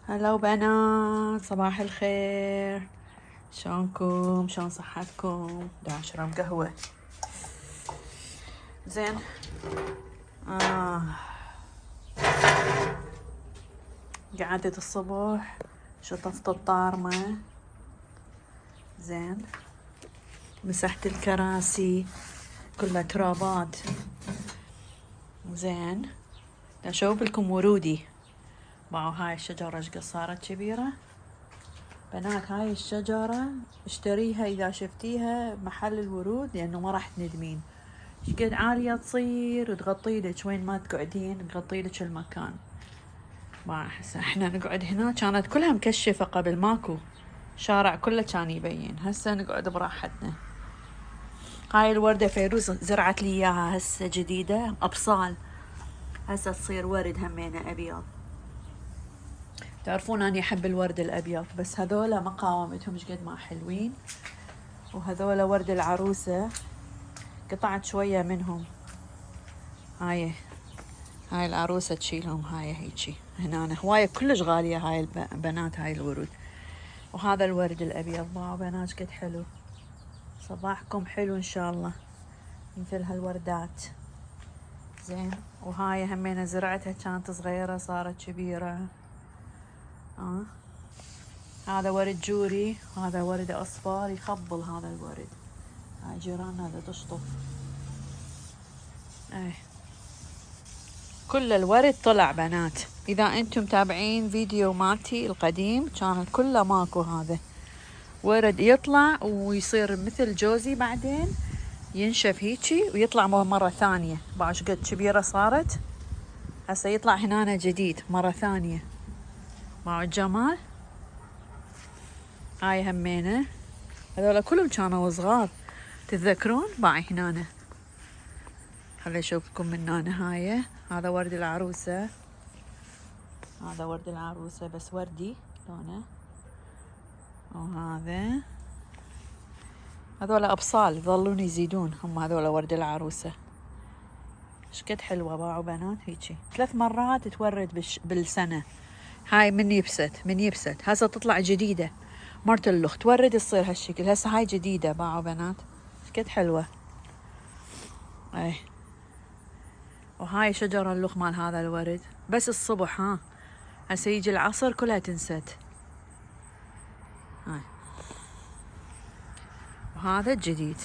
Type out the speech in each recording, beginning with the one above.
هلا بنات، صباح الخير. شلونكم؟ شلون صحتكم؟ دا اشرب قهوة. زين. قعدت الصبح، شطفت الطارمة. زين. مسحت الكراسي، كلها ترابات. زين. دا اشوف لكم ورودي. باعوا هاي الشجرة ايش قد صارت كبيرة. بنات، هاي الشجرة اشتريها إذا شفتيها محل الورود، لأنه ما راح تندمين. شقد عالية تصير وتغطيلك وين ما تقعدين، تغطيلك المكان. ما أحس احنا نقعد هنا، كانت كلها مكشفة قبل، ماكو شارع كله كان يبين. هسه نقعد براحتنا. هاي الوردة فيروز زرعت لي إياها هسه جديدة، أبصال. هسه تصير ورد همينة أبيض. تعرفون أني أحب الورد الأبيض، بس هذولا مقاومتهم شقد ما حلوين. وهذولا ورد العروسة قطعت شوية منهم. هاي العروسة تشيلهم، هاي هيجي هنا هواية كلش غالية هاي البنات، هاي الورود. وهذا الورد الأبيض، واو بنات قد حلو. صباحكم حلو إن شاء الله مثل هالوردات. زين. وهاي همينة زرعتها، كانت صغيرة صارت كبيرة. هذا ورد جوري، هذا ورد أصفر يخبل هذا الورد. هاي جيراننا هذا تشطف. كل الورد طلع بنات. إذا أنتم متابعين فيديو مالتي القديم كان كله ماكو. هذا ورد يطلع ويصير مثل جوزي، بعدين ينشف هيجي ويطلع مرة ثانية. باش قد كبيرة صارت، هسه يطلع هنا جديد مرة ثانية. مع الجمال. هاي همينة، هذولا كلهم كانوا صغار. تتذكرون؟ باعي هنا. خلي اشوفكم من هنا. هاي هذا ورد العروسة، هذا ورد العروسة بس وردي لونه. وهذا، هذولا أبصال يظلون يزيدون، هم هذولا ورد العروسة. شقد حلوة. باعوا بنات هيجي 3 مرات تورد بالسنة. هاي من يبست هسه تطلع جديدة. مرت اللخ تورد تصير هالشكل. هسه هاي جديدة. باعوا بنات شقد حلوة. وهاي شجرة اللخ مال هذا الورد بس الصبح. هسه يجي العصر كلها تنسد. هاي. وهذا الجديد.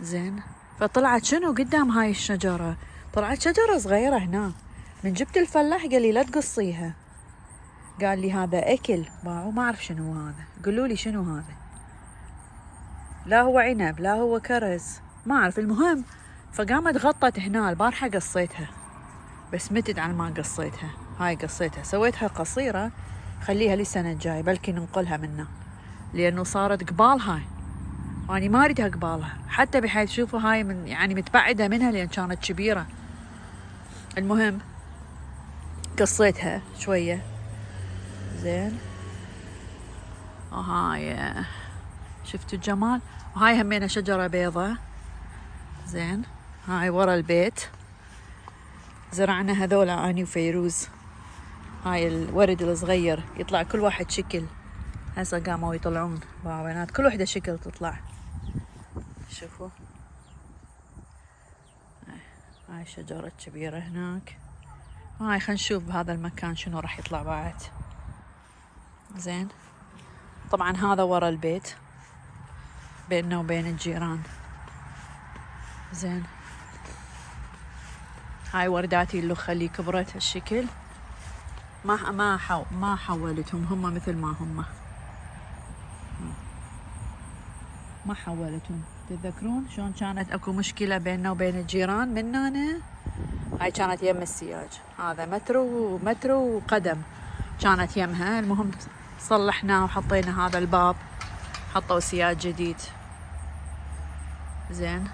زين. فطلعت شنو قدام هاي الشجرة؟ طلعت شجرة صغيرة هنا. من جبت الفلاح قال لي لا تقصيها، قال لي هذا أكل. باعوا ما أعرف شنو هذا، قولوا لي شنو هذا. لا هو عنب لا هو كرز، ما أعرف. المهم فقامت غطت هنا. البارحة قصيتها بس متت على ما قصيتها. هاي قصيتها، سويتها قصيرة، خليها للسنة الجاي بلكي ننقلها منه، لأنه صارت قبال هاي وأنا ما أريدها قبالها، حتى بحيث شوفوا هاي من يعني متبعدة منها لأن كانت كبيرة. المهم قصيتها شوية. زين. وهاي شفتوا الجمال. وهاي همينة شجرة بيضة. زين. هاي ورا البيت زرعنا هذولا أني وفيروز. هاي الورد الصغير يطلع كل واحد شكل. هسه قاموا يطلعون بنات، كل وحدة شكل تطلع. شوفوا هاي شجرة كبيرة هناك. هاي خلينا نشوف بهذا المكان شنو راح يطلع بعد. زين. طبعا هذا ورا البيت بيننا وبين الجيران. زين. هاي ورداتي اللخة اللي كبرت هالشكل، ما حولتهم، هم مثل ما هم، ما حولتهم. تتذكرون شلون كانت اكو مشكلة بيننا وبين الجيران من هنا؟ هاي كانت يم السياج، هذا متر وقدم كانت يمها. المهم صلحناه وحطينا هذا الباب، حطوا سياج جديد. زين.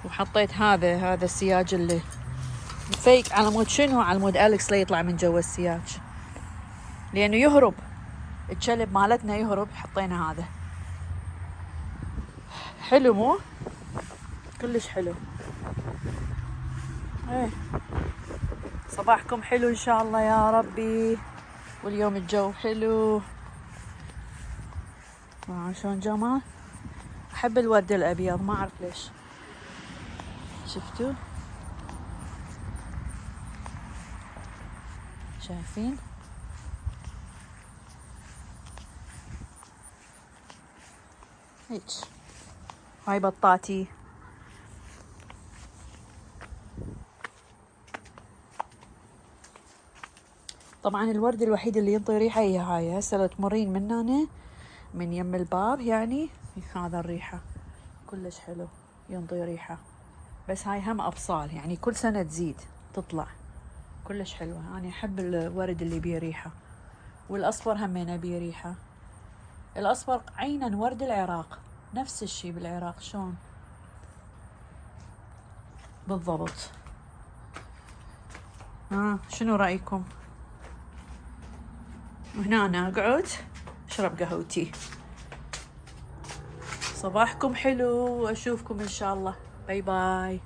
وحطيت هذا السياج اللي فيك على مود شنو، على مود أليكس لا يطلع من جوا السياج لأنه يهرب الكلب مالتنا يهرب. حطينا هذا. حلو مو؟ كلش حلو. صباحكم حلو إن شاء الله يا ربي، واليوم الجو حلو. شلون جمال. أحب الورد الأبيض ما أعرف ليش. شفتوا؟ شايفين؟ هيك. هاي بطاتي. طبعا الورد الوحيد اللي ينطي ريحة هي هاي. هسه لو تمرين من هنا من يم الباب يعني هذا الريحة كلش حلو ينطي ريحة. بس هاي هم أبصال يعني كل سنة تزيد تطلع كلش حلوة. أنا أحب الورد اللي بيه ريحة، والأصفر همين بيه ريحة. الأصفر عينا ورد العراق، نفس الشي بالعراق شلون بالضبط. شنو رأيكم؟ هنا أنا أقعد أشرب قهوتي. صباحكم حلو وأشوفكم إن شاء الله. باي باي.